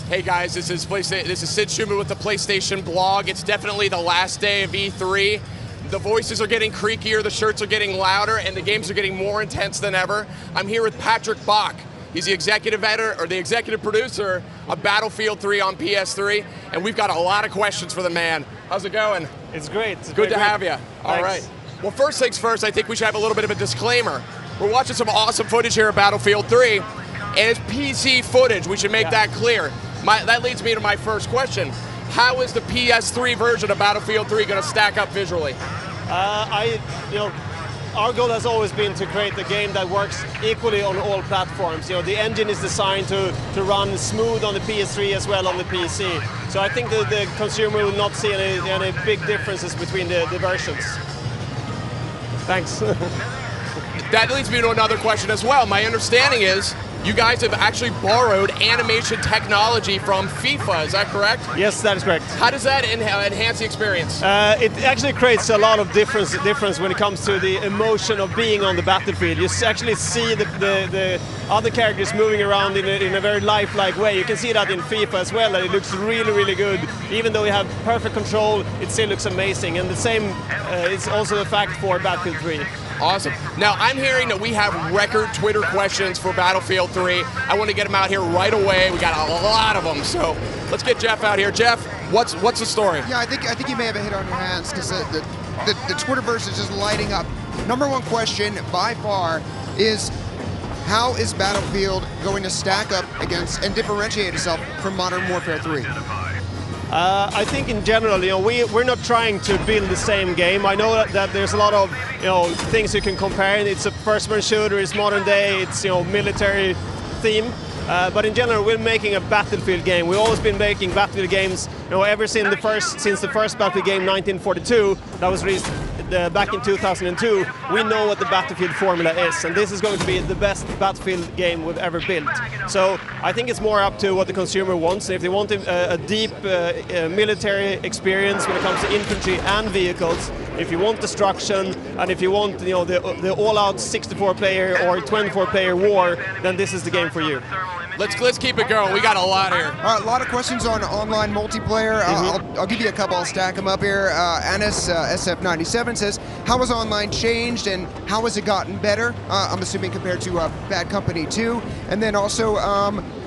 Hey guys, this is Sid Schumann with the PlayStation Blog. It's definitely the last day of E3. The voices are getting creakier, the shirts are getting louder, and the games are getting more intense than ever. I'm here with Patrick Bach. He's the executive editor, or the executive producer of Battlefield 3 on PS3, and we've got a lot of questions for the man. How's it going? It's great. Good to have you. All right. Well, first things first, I think we should have a little bit of a disclaimer. We're watching some awesome footage here at Battlefield 3, and it's PC footage. We should make that clear. That leads me to my first question. How is the PS3 version of Battlefield 3 going to stack up visually? Our goal has always been to create a game that works equally on all platforms. The engine is designed to run smooth on the PS3 as well on the PC. So I think the consumer will not see any big differences between the versions. Thanks. That leads me to another question as well. My understanding is you guys have actually borrowed animation technology from FIFA, is that correct? Yes, that is correct. How does that enhance the experience? It actually creates a lot of difference when it comes to the emotion of being on the battlefield. You actually see the other characters moving around in a very lifelike way. You can see that in FIFA as well, and it looks really, really good. Even though you have perfect control, it still looks amazing. And the same is also a fact for Battlefield 3. Awesome. Now, I'm hearing that we have record Twitter questions for Battlefield 3. I want to get them out here right away. We got a lot of them, so let's get Jeff out here. Jeff, what's the story? Yeah, I think you may have a hit on your hands because the Twitterverse is just lighting up. Number one question by far is, how is Battlefield going to stack up against and differentiate itself from Modern Warfare 3? I think in general, we're not trying to build the same game. I know that there's a lot of things you can compare. It's a first-person shooter, it's modern day, it's military theme. But in general, we're making a Battlefield game. We've always been making Battlefield games, ever since the first Battlefield game, 1942, that was released back in 2002. We know what the Battlefield formula is, and this is going to be the best Battlefield game we've ever built. So I think it's more up to what the consumer wants. If they want a deep military experience when it comes to infantry and vehicles, if you want destruction, and if you want the all-out 64-player or 24-player war, then this is the game for you. Let's keep it going. We got a lot here. All right, a lot of questions on online multiplayer. I'll give you a couple. I'll stack them up here. Anis SF97 says, how has online changed and how has it gotten better? I'm assuming compared to Bad Company 2. And then also,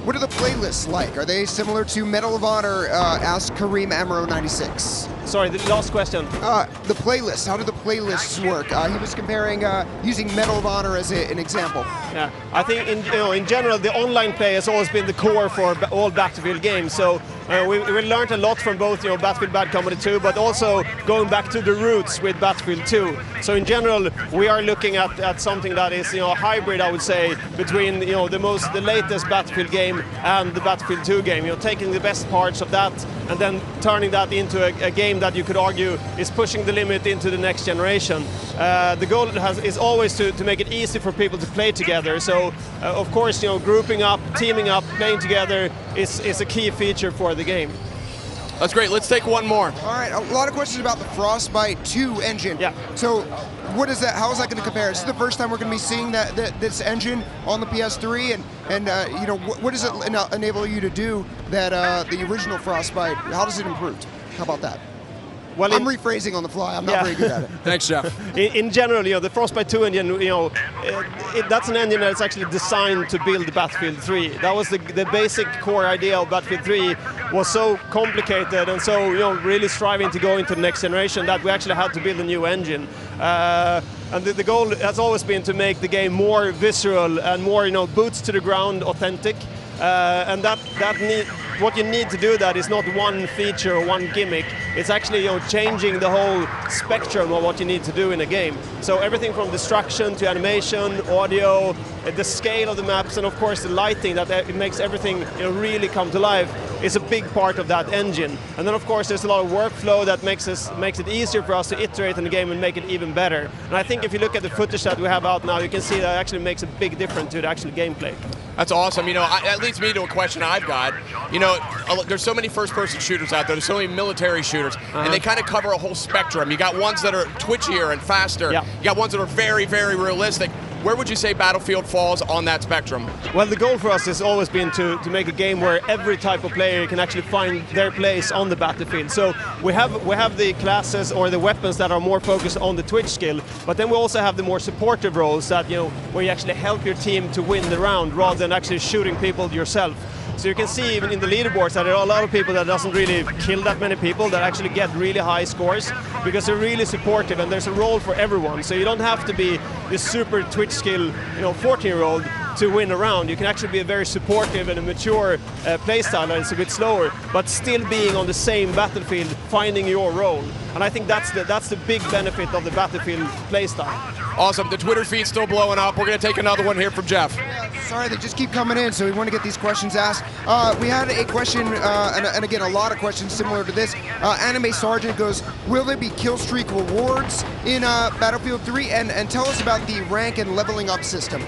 what are the playlists like? Are they similar to Medal of Honor? Asked Kareem Amro 96. Sorry, the last question. The playlists. How do the playlists work? He was comparing using Medal of Honor as an example. Yeah, I think in general the online play has always been the core for all Battlefield games. So we learned a lot from both Battlefield Bad Company 2, but also going back to the roots with Battlefield 2. So in general, we are looking at something that is a hybrid, I would say, between the latest Battlefield game and the Battlefield 2 game. Taking the best parts of that and then turning that into a game that you could argue is pushing the limit into the next generation. The goal is always to make it easy for people to play together. So of course, grouping up, teaming up, playing together is a key feature for the game. That's great. Let's take one more. All right, a lot of questions about the Frostbite 2 engine. Yeah. So what is that? How is that going to compare? Is this the first time we're going to be seeing this engine on the PS3? And what does it enable you to do that the original Frostbite? How does it improve? How about that? Well, I'm rephrasing on the fly. I'm not very good at it. Thanks, Jeff. In general, the Frostbite 2 engine, that's an engine that's actually designed to build Battlefield 3. That was the basic core idea of Battlefield 3. Was so complicated and so really striving to go into the next generation that we actually had to build a new engine. And the goal has always been to make the game more visceral and more boots to the ground, authentic. And what you need to do that is not one feature or one gimmick. It's actually changing the whole spectrum of what you need to do in a game. So everything from destruction to animation, audio, the scale of the maps, and of course the lighting, that it makes everything really come to life. is a big part of that engine. And then of course there's a lot of workflow that makes it easier for us to iterate on the game and make it even better. And I think if you look at the footage that we have out now, you can see that it actually makes a big difference to the actual gameplay. That's awesome. You know, that leads me to a question I've got. You know, there's so many first-person shooters out there. There's so many military shooters, and they kind of cover a whole spectrum. You got ones that are twitchier and faster. Yeah. You got ones that are very, very realistic. Where would you say Battlefield falls on that spectrum? Well, the goal for us has always been to make a game where every type of player can actually find their place on the battlefield. So we have the classes or the weapons that are more focused on the twitch skill, but then we also have the more supportive roles that, you know, where you actually help your team to win the round rather than actually shooting people yourself. So you can see even in the leaderboards that there are a lot of people that doesn't really kill that many people that actually get really high scores because they're really supportive, and there's a role for everyone. So you don't have to be this super twitch skill, you know, 14-year-old to win a round. You can actually be a very supportive and a mature playstyle that is a bit slower, but still being on the same battlefield, finding your role. And I think that's the big benefit of the Battlefield playstyle. Awesome. The Twitter feed's still blowing up. We're going to take another one here from Jeff. Sorry, they just keep coming in, so we want to get these questions asked. We had a question, and again, a lot of questions similar to this. Anime Sergeant goes, will there be kill streak rewards in Battlefield 3? And tell us about the rank and leveling up system.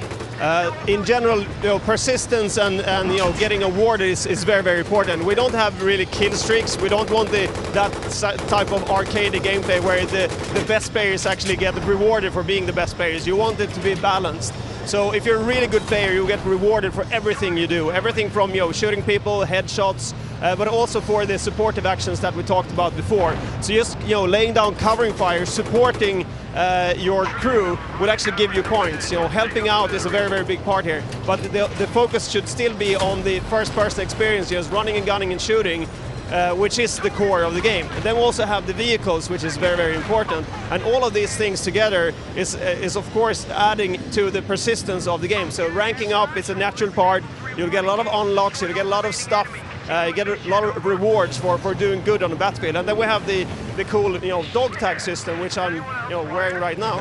In general, you know, persistence and you know, getting awarded is very, very important. We don't have really kill streaks. We don't want that type of arcade gameplay where the best players actually get rewarded for being the best players. You want it to be balanced. So if you're a really good player, you get rewarded for everything you do. Everything from, you know, shooting people, headshots, but also for the supportive actions that we talked about before. So just, you know, laying down covering fire, supporting your crew will actually give you points. You know, helping out is a very, very big part here. But the focus should still be on the first-person experience, just running and gunning and shooting, which is the core of the game. And then we also have the vehicles, which is very, very important. And all of these things together is of course adding to the persistence of the game. So ranking up is a natural part. You'll get a lot of unlocks, you'll get a lot of stuff. You get a lot of rewards for doing good on the battlefield. And then we have the cool, you know, dog tag system, which I'm, you know, wearing right now,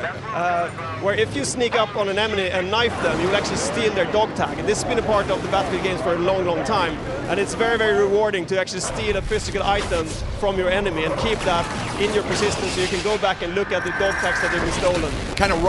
where if you sneak up on an enemy and knife them, you will actually steal their dog tag. And this has been a part of the Battlefield games for a long, long time. And it's very, very rewarding to actually steal a physical item from your enemy and keep that in your persistence, so you can go back and look at the dog tags that have been stolen. Kind of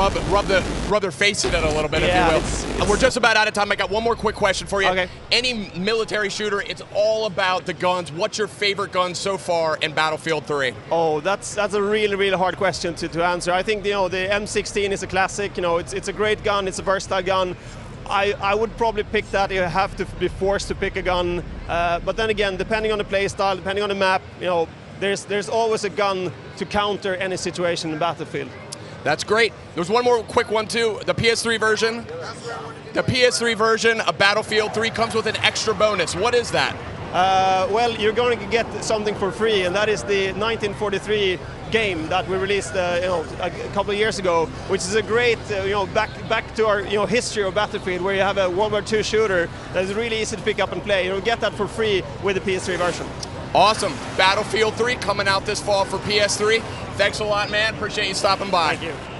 rub their face in it a little bit, yeah, if you will. We're just about out of time. I got one more quick question for you. Okay. Any military shooter, it's all about the guns. What's your favorite gun so far in Battlefield 3? Oh, that's a really, really hard question to answer. I think, you know, the M16 is a classic. You know, it's a great gun. It's a versatile gun. I would probably pick that. You have to be forced to pick a gun. But then again, depending on the play style, depending on the map, you know, there's always a gun to counter any situation in Battlefield. That's great. There's one more quick one too. The PS3 version. The PS3 version of Battlefield 3 comes with an extra bonus. What is that? Well, you're going to get something for free, and that is the 1943 game that we released, you know, a couple of years ago, which is a great, you know, back to our, you know, history of Battlefield, where you have a World War II shooter that is really easy to pick up and play. You'll get that for free with the PS3 version. Awesome. Battlefield 3 coming out this fall for PS3. Thanks a lot, man. Appreciate you stopping by. Thank you.